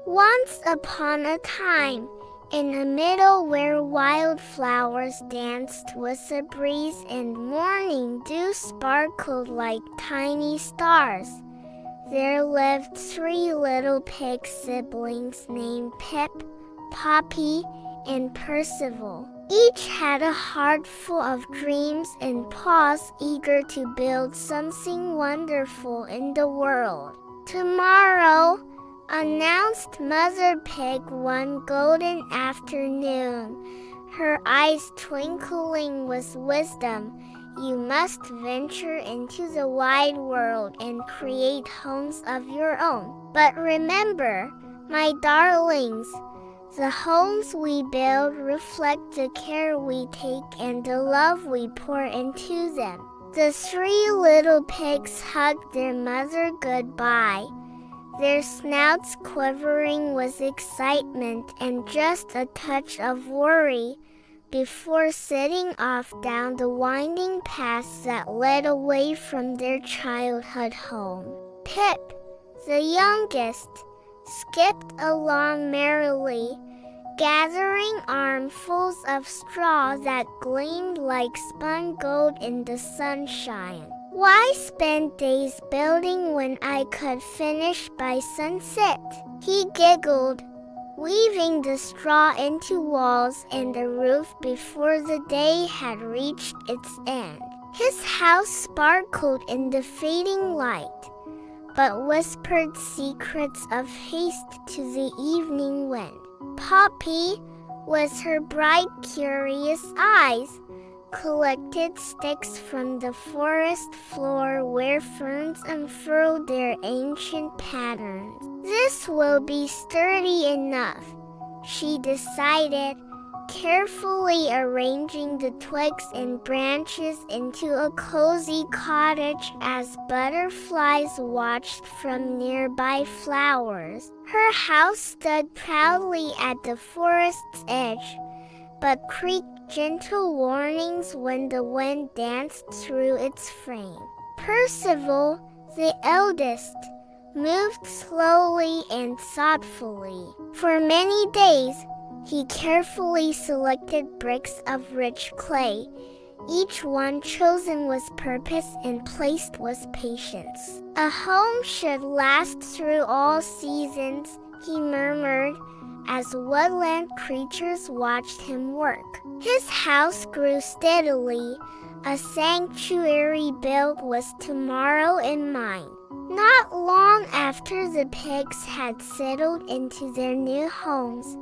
Once upon a time, in a meadow where wildflowers danced with the breeze and morning dew sparkled like tiny stars, there lived 3 little pig siblings named Pip, Poppy, and Percival. Each had a heart full of dreams and paws eager to build something wonderful in the world. "Tomorrow," announced Mother Pig one golden afternoon, her eyes twinkling with wisdom, "you must venture into the wide world and create homes of your own. But remember, my darlings, the homes we build reflect the care we take and the love we pour into them." The 3 little pigs hugged their mother goodbye, their snouts quivering with excitement and just a touch of worry, before setting off down the winding paths that led away from their childhood home. Pip, the youngest, skipped along merrily, gathering armfuls of straw that gleamed like spun gold in the sunshine. "Why spend days building when I could finish by sunset?" he giggled, weaving the straw into walls and a roof before the day had reached its end. His house sparkled in the fading light, but whispered secrets of haste to the evening wind. Poppy, with her bright, curious eyes, collected sticks from the forest floor where ferns unfurled their ancient patterns. "This will be sturdy enough," she decided, carefully arranging the twigs and branches into a cozy cottage as butterflies watched from nearby flowers. Her house stood proudly at the forest's edge, but creaked gentle warnings when the wind danced through its frame. Percival, the eldest, moved slowly and thoughtfully. For many days, he carefully selected bricks of rich clay, each one chosen with purpose and placed with patience. "A home should last through all seasons," he murmured, as woodland creatures watched him work. His house grew steadily, a sanctuary built with tomorrow in mind. Not long after the pigs had settled into their new homes,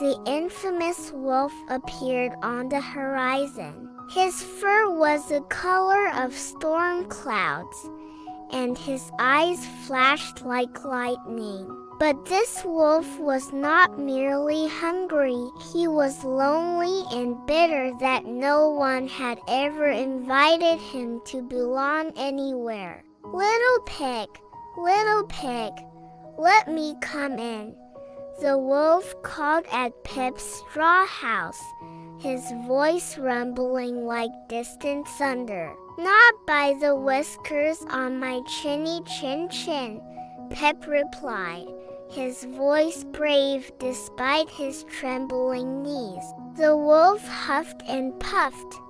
the infamous wolf appeared on the horizon. His fur was the color of storm clouds, and his eyes flashed like lightning. But this wolf was not merely hungry, he was lonely and bitter that no one had ever invited him to belong anywhere. Little pig, let me come in," the wolf called at Pip's straw house, his voice rumbling like distant thunder. "Not by the whiskers on my chinny chin," Pip replied, his voice brave despite his trembling knees. The wolf huffed and puffed,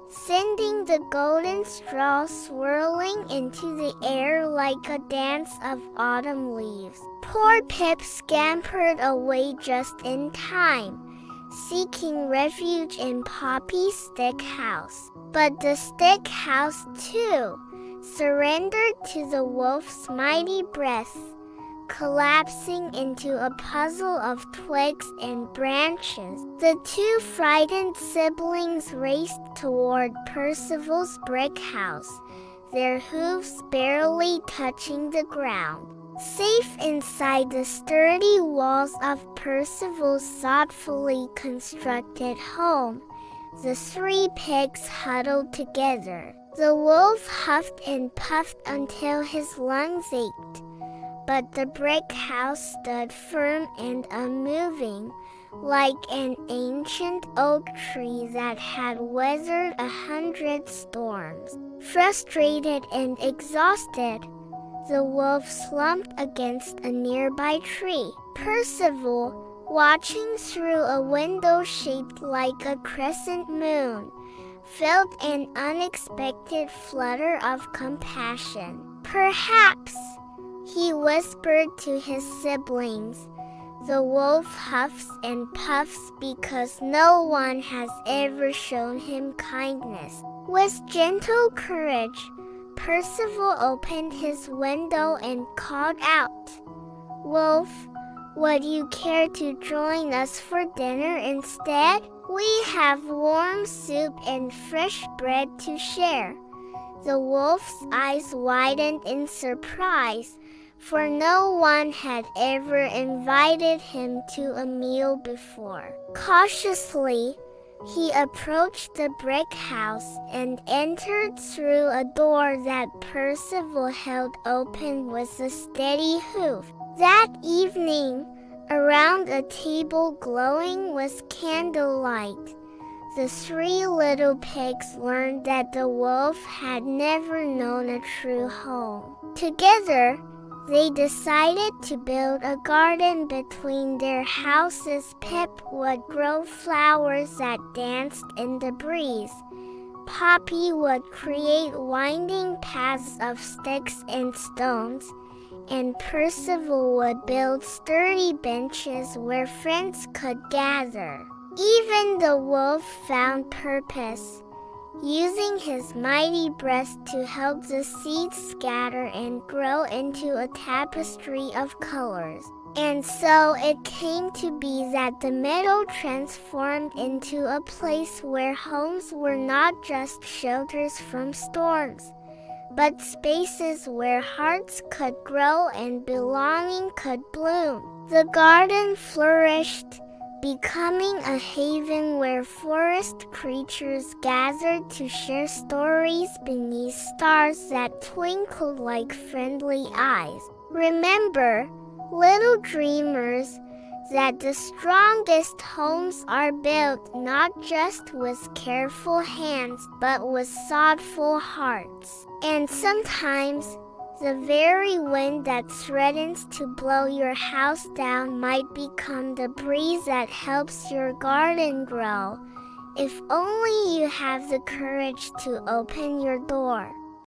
sending the golden straw swirling into the air like a dance of autumn leaves. Poor Pip scampered away just in time, seeking refuge in Poppy's stick house. But the stick house, too, surrendered to the wolf's mighty breath, collapsing into a puzzle of twigs and branches. The 2 frightened siblings raced toward Percival's brick house, their hooves barely touching the ground. Safe inside the sturdy walls of Percival's thoughtfully constructed home, the 3 pigs huddled together. The wolf huffed and puffed until his lungs ached, but the brick house stood firm and unmoving, like an ancient oak tree that had weathered 100 storms. Frustrated and exhausted, the wolf slumped against a nearby tree. Percival, watching through a window shaped like a crescent moon, felt an unexpected flutter of compassion. "Perhaps," he whispered to his siblings, "the wolf huffs and puffs because no one has ever shown him kindness." With gentle courage, Percival opened his window and called out, "Wolf, would you care to join us for dinner instead? We have warm soup and fresh bread to share." The wolf's eyes widened in surprise, for no one had ever invited him to a meal before. Cautiously, he approached the brick house and entered through a door that Percival held open with a steady hoof. That evening, around a table glowing with candlelight, the three little pigs learned that the wolf had never known a true home. Together, they decided to build a garden between their houses. Pip would grow flowers that danced in the breeze. Poppy would create winding paths of sticks and stones, and Percival would build sturdy benches where friends could gather. Even the wolf found purpose, using his mighty breath to help the seeds scatter and grow into a tapestry of colors. And so it came to be that the meadow transformed into a place where homes were not just shelters from storms, but spaces where hearts could grow and belonging could bloom. The garden flourished, becoming a haven where forest creatures gathered to share stories beneath stars that twinkled like friendly eyes. Remember, little dreamers, that the strongest homes are built not just with careful hands but with thoughtful hearts. And sometimes, the very wind that threatens to blow your house down might become the breeze that helps your garden grow, if only you have the courage to open your door.